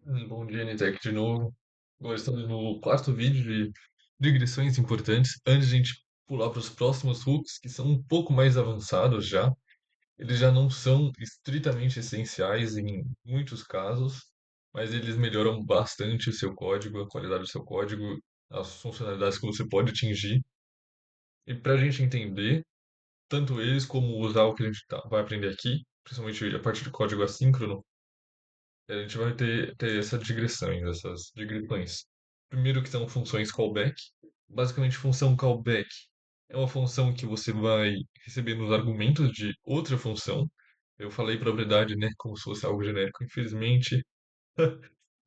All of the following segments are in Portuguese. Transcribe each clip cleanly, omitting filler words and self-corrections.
Bom dia, Nitec, de novo. Agora estamos no quarto vídeo de digressões importantes. Antes de a gente pular para os próximos hooks, que são um pouco mais avançados já, eles já não são estritamente essenciais em muitos casos, mas eles melhoram bastante o seu código, a qualidade do seu código, as funcionalidades que você pode atingir. E para a gente entender tanto eles como usar o que a gente vai aprender aqui, principalmente a parte de código assíncrono, a gente vai ter essas digressões. Primeiro que são funções callback. Basicamente, função callback é uma função que você vai receber nos argumentos de outra função. Eu falei propriedade, né, como se fosse algo genérico. Infelizmente,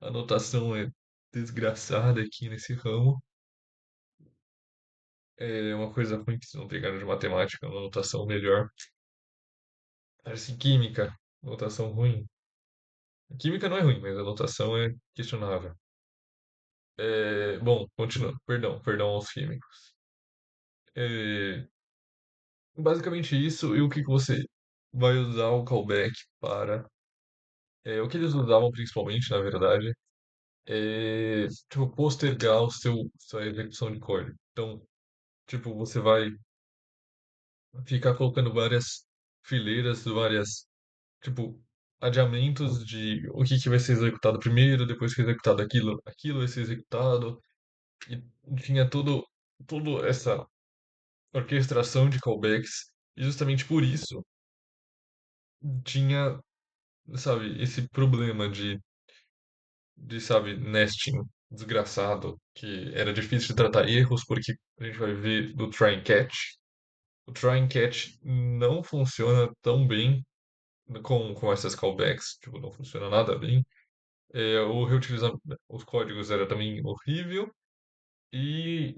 a notação é desgraçada aqui nesse ramo. É uma coisa ruim que se não pegaram de matemática, uma notação melhor. Parece química, notação ruim. Química não é ruim, mas a notação é questionável. Bom, continuando. Perdão aos químicos. É, basicamente isso, e o que que você vai usar o callback para. O que eles usavam principalmente, na verdade, é tipo, postergar sua execução de código. Então, tipo, você vai ficar colocando várias fileiras, várias, tipo, adiamentos de o que que vai ser executado primeiro, depois que é executado aquilo vai ser executado. E tinha todo essa orquestração de callbacks, e justamente por isso tinha, sabe, esse problema sabe, nesting desgraçado, que era difícil de tratar erros, porque a gente vai ver do try and catch. O try and catch não funciona tão bem com essas callbacks, tipo, não funciona nada bem. O reutilizar os códigos era também horrível. E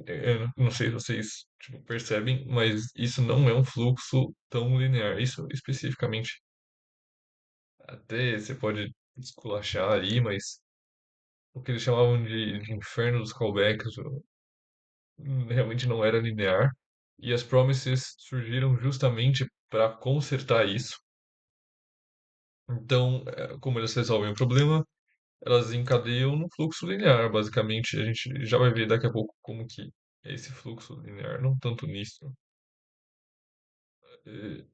não sei se vocês tipo, percebem, mas isso não é um fluxo tão linear. Isso especificamente, até você pode esculachar aí, mas o que eles chamavam de inferno dos callbacks realmente não era linear. E as promises surgiram justamente para consertar isso. Então, como eles resolvem o problema, elas encadeiam no fluxo linear. Basicamente, a gente já vai ver daqui a pouco como que é esse fluxo linear, não tanto nisso. Eh,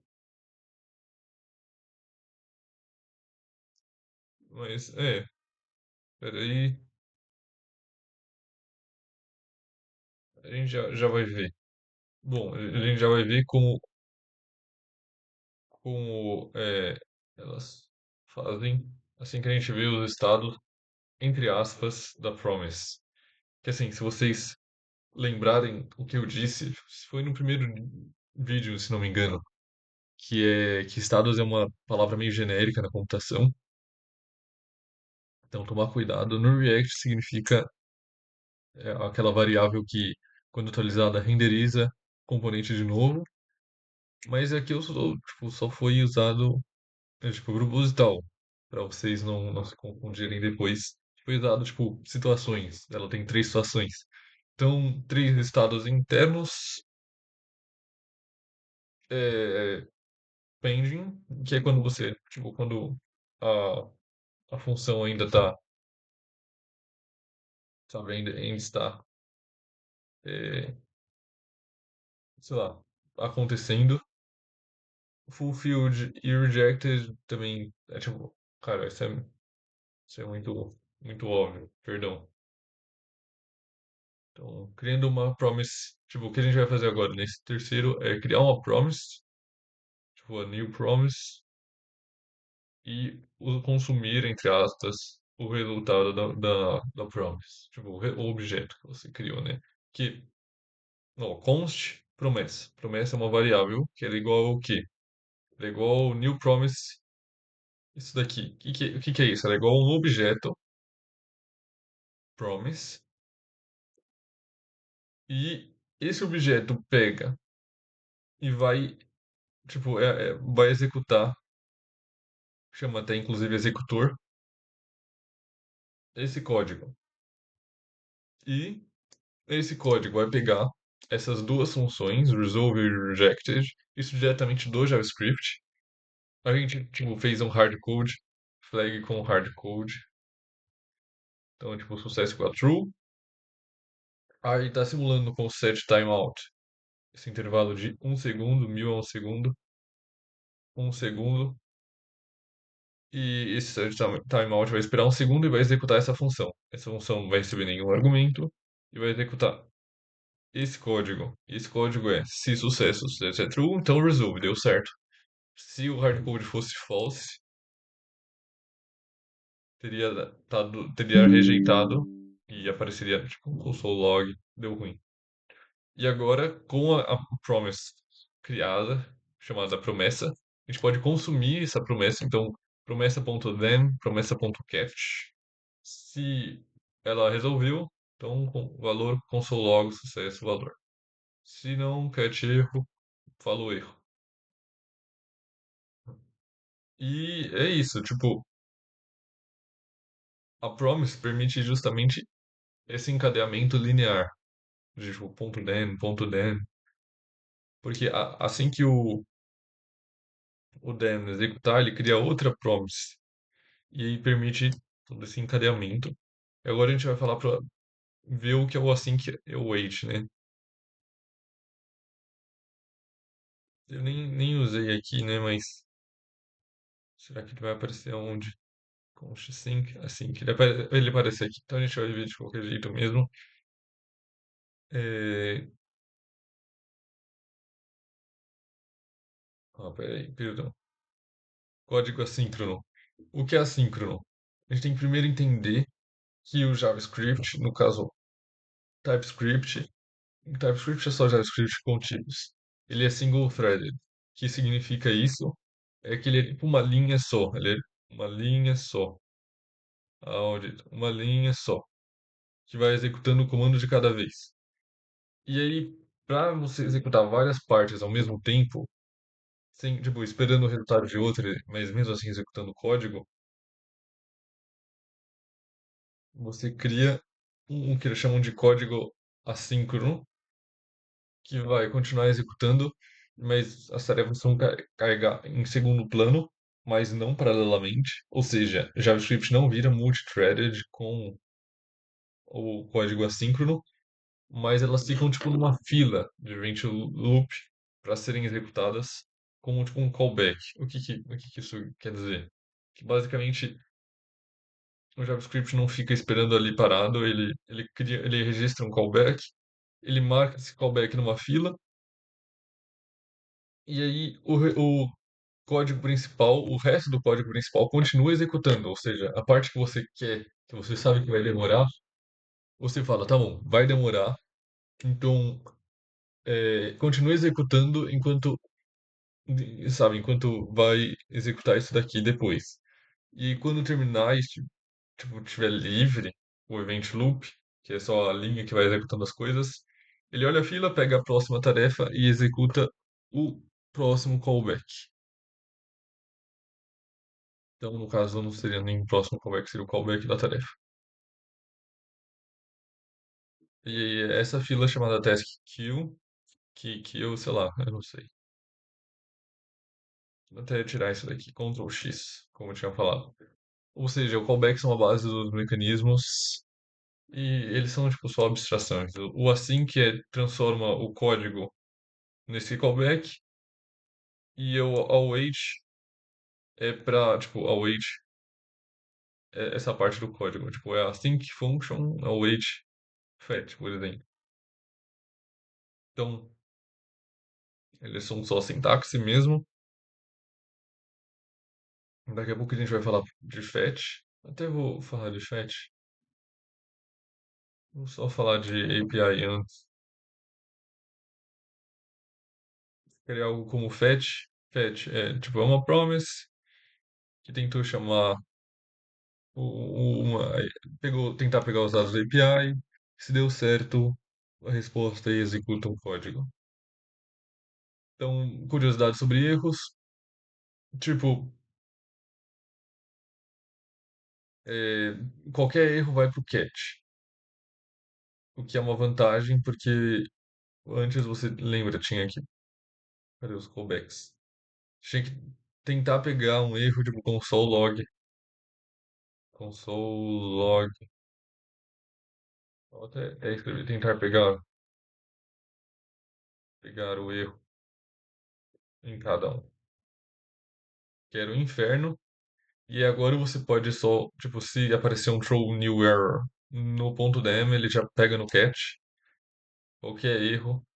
Mas, peraí, a gente já vai ver. Bom, a gente já vai ver como elas fazem assim que a gente vê os estados, entre aspas, da promise. Que assim, se vocês lembrarem o que eu disse, foi no primeiro vídeo, se não me engano, que é que estados é uma palavra meio genérica na computação, então tomar cuidado. No React significa aquela variável que, quando atualizada, renderiza componente de novo. Mas aqui eu só foi usado, tipo, proposital, para vocês não se confundirem depois. Foi usado, tipo, situações. Ela tem três situações. Então, três estados internos, é, pending, que é quando você, tipo, quando a função ainda está, sabe, ainda está, é, sei lá, acontecendo. Fulfilled e rejected também é tipo, cara, isso é muito óbvio, perdão. Então, criando uma promise, tipo, o que a gente vai fazer agora nesse terceiro é criar uma promise, tipo, a new promise, e consumir, entre aspas, o resultado da promise, tipo, o objeto que você criou, né? Que, não, const promessa. Promessa é uma variável que ela é igual ao quê? Ela é igual ao new promise, isso daqui. O que é isso? Ela é igual a um objeto, promise, e esse objeto pega e vai, tipo, vai executar, chama até inclusive executor, esse código. E esse código vai pegar essas duas funções, resolve e rejected, isso diretamente do JavaScript. A gente, tipo, fez um hardcode, flag com hardcode. Então, tipo, sucesso igual a true. Aí tá simulando com o set timeout. Esse intervalo de um segundo, 1000 é um segundo, um segundo. E esse set timeout vai esperar um segundo e vai executar essa função. Essa função não vai receber nenhum argumento e vai executar esse código. Esse código é se sucesso, sucesso é true, então resolve, deu certo. Se o hardcode fosse false, teria rejeitado e apareceria tipo um console log, deu ruim. E agora, com a promise criada, chamada promessa, a gente pode consumir essa promessa. Então, promessa.then, promessa.catch. Se ela resolveu, então valor console log, sucesso, valor. Se não, catch erro, falou erro. E é isso, tipo, a promise permite justamente esse encadeamento linear, de tipo, ponto then, porque assim que o then executar, ele cria outra promise, e aí permite todo esse encadeamento. E agora a gente vai falar para ver o que é o async await, né? Eu nem usei aqui, né? Mas será que ele vai aparecer onde? Com o X-Sync, assim, que ele aparece aqui. Então a gente vai ver de qualquer jeito mesmo. É... Ah, peraí, perdão. Código assíncrono. O que é assíncrono? A gente tem que primeiro entender que o JavaScript, no caso TypeScript é só JavaScript com tipos. Ele é single-threaded. O que significa isso? É que ele é tipo uma linha só. Ele é uma linha só. Uma linha só. Que vai executando o comando de cada vez. E aí, para você executar várias partes ao mesmo tempo, sem, tipo, esperando o resultado de outra, mas mesmo assim executando o código, você cria um que eles chamam de código assíncrono, que vai continuar executando, mas as tarefas vão carregar em segundo plano, mas não paralelamente. Ou seja, JavaScript não vira multithreaded com o código assíncrono, mas elas ficam tipo numa fila de event loop para serem executadas como tipo um callback. O que que isso quer dizer? Que basicamente o JavaScript não fica esperando ali parado, ele registra um callback, ele marca esse callback numa fila, e aí o código principal, o resto do código principal continua executando, ou seja, a parte que você quer, que você sabe que vai demorar, você fala, tá bom, vai demorar, então continua executando enquanto vai executar isso daqui depois. E quando terminar, e tipo, tiver livre o event loop, que é só a linha que vai executando as coisas, ele olha a fila, pega a próxima tarefa e executa o próximo callback. Então, no caso, não seria nem o próximo callback, seria o callback da tarefa. E essa fila é chamada task queue, que eu, sei lá, eu não sei. Vou até tirar isso daqui, Ctrl X, como eu tinha falado. Ou seja, o callback são a base dos mecanismos e eles são tipo só abstrações. O async transforma o código nesse callback e o await é para tipo await é essa parte do código, tipo é async function await fetch, por exemplo. Então, eles são só sintaxe mesmo. Daqui a pouco a gente vai falar de fetch. Até vou falar de fetch. Vou só falar de API antes. Criar algo como fetch. Fetch é tipo é uma promise que tentou chamar uma, tentar pegar os dados da API. Se deu certo, a resposta aí executa um código. Então, curiosidade sobre erros. Tipo, é, qualquer erro vai pro catch. O que é uma vantagem, porque antes você lembra, tinha que. Cadê os callbacks? Tinha que tentar pegar um erro tipo console log. Console log. Vou até escrever, tentar pegar o erro em cada um. Quero o inferno. E agora você pode só, tipo, se aparecer um throw new error no ponto .dem, ele já pega no catch. Qualquer erro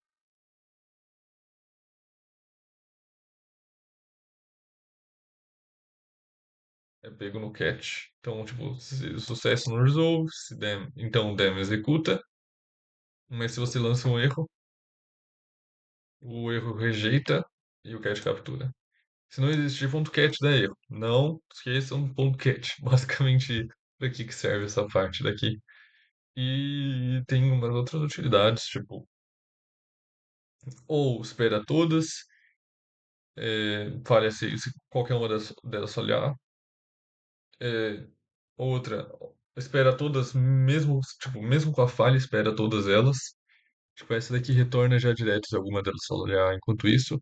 é pego no catch. Então, tipo, se sucesso no resolve, se dem, então o dem executa. Mas se você lança um erro, o erro rejeita e o catch captura. Se não existir ponto .cat, dá erro. Não esqueçam do ponto .cat. Basicamente, para que serve essa parte daqui. E tem umas outras utilidades, tipo, ou espera todas, falha se qualquer uma delas falhar. É, outra, espera todas, mesmo, tipo, mesmo com a falha, espera todas elas. Tipo, essa daqui retorna já direto se alguma delas falhar. Enquanto isso,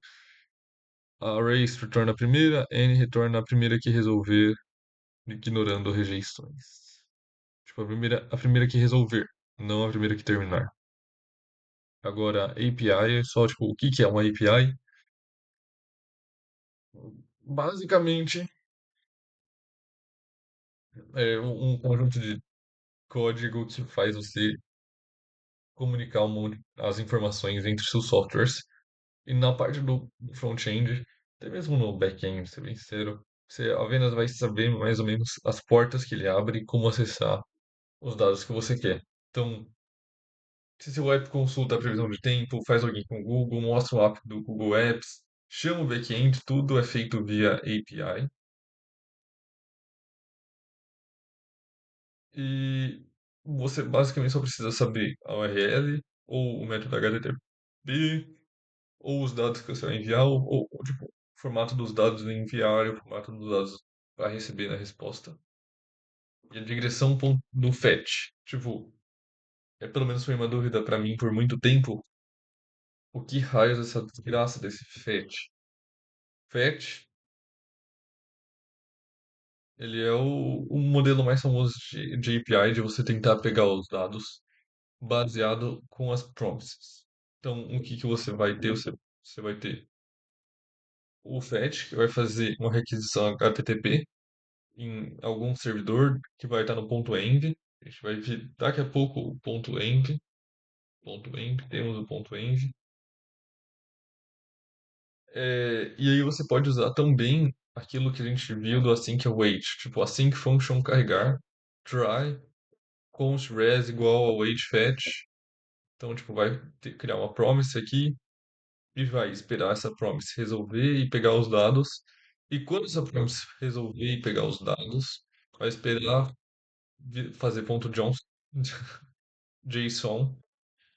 a race retorna a primeira, n retorna a primeira que resolver, ignorando rejeições. Tipo, a primeira que resolver, não a primeira que terminar. Agora, API é só, tipo, o que que é uma API? Basicamente, é um conjunto de código que faz você comunicar as informações entre seus softwares. E na parte do front-end, até mesmo no back-end, ser bem sincero, você apenas vai saber mais ou menos as portas que ele abre e como acessar os dados que você quer. Então, se seu app consulta a previsão de tempo, faz login com o Google, mostra o app do Google Apps, chama o back-end, tudo é feito via API. E você basicamente só precisa saber a URL, ou o método HTTP, ou os dados que você vai enviar, tipo, o formato dos dados a enviar e o formato dos dados para receber na resposta. E a digressão do fetch. Tipo, pelo menos foi uma dúvida para mim por muito tempo. O que raios é essa desgraça desse fetch? Fetch, ele é o modelo mais famoso de API de você tentar pegar os dados baseado com as promises. Então, o que que você vai ter? Você vai ter o fetch, que vai fazer uma requisição HTTP em algum servidor que vai estar no ponto .env. A gente vai ver daqui a pouco o ponto .env, temos o ponto .env. E aí você pode usar também aquilo que a gente viu do async await, tipo async function carregar, try, const res igual ao await fetch. Então, tipo, vai criar uma promise aqui e vai esperar essa promise resolver e pegar os dados. E quando essa promise resolver e pegar os dados, vai esperar fazer ponto .johnson, JSON.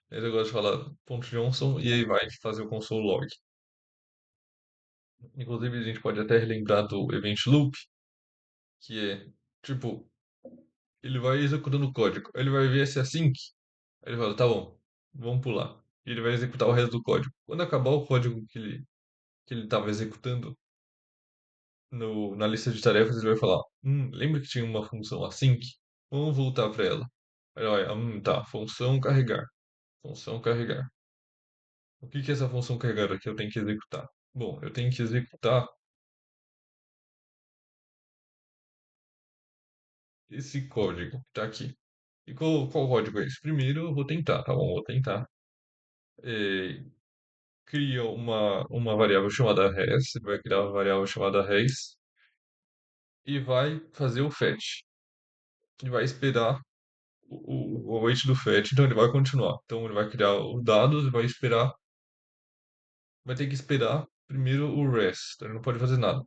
Ele gosta de falar ponto .johnson e aí vai fazer o console log. Inclusive, a gente pode até relembrar do event loop, que é, tipo, ele vai executando o código. Ele vai ver se é async. Aí ele fala, tá bom, vamos pular. E ele vai executar o resto do código. Quando acabar o código que ele estava executando na lista de tarefas, ele vai falar, lembra que tinha uma função async? Vamos voltar para ela. Aí, olha, tá, função carregar. Função carregar. O que que é essa função carregar aqui eu tenho que executar? Bom, eu tenho que executar esse código que está aqui. E qual código é esse? Primeiro eu vou tentar, tá bom? Vou tentar. É, cria uma variável chamada res, vai criar uma variável chamada res e vai fazer o fetch. E vai esperar o await do fetch, então ele vai continuar. Então ele vai criar os dados e vai esperar, vai ter que esperar primeiro o res, então ele não pode fazer nada.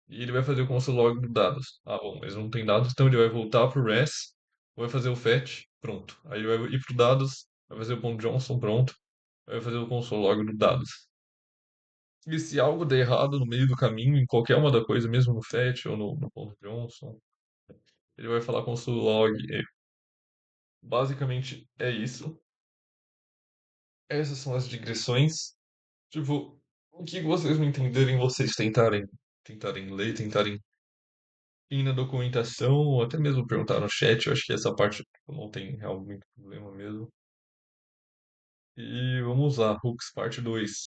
E ele vai fazer o console log dos dados. Ah, bom, mas não tem dados, então ele vai voltar pro res, vai fazer o fetch, pronto. Aí ele vai ir pro dados, vai fazer o ponto .johnson, pronto. Vai fazer o console log dos dados. E se algo der errado no meio do caminho, em qualquer uma da coisa, mesmo no fetch ou no ponto .johnson, ele vai falar console log. Basicamente é isso. Essas são as digressões. Tipo, o que vocês não entenderem, vocês tentarem ler, tentarem ir na documentação, ou até mesmo perguntar no chat. Eu acho que essa parte tipo, não tem realmente muito problema mesmo. E vamos lá, Hooks parte 2.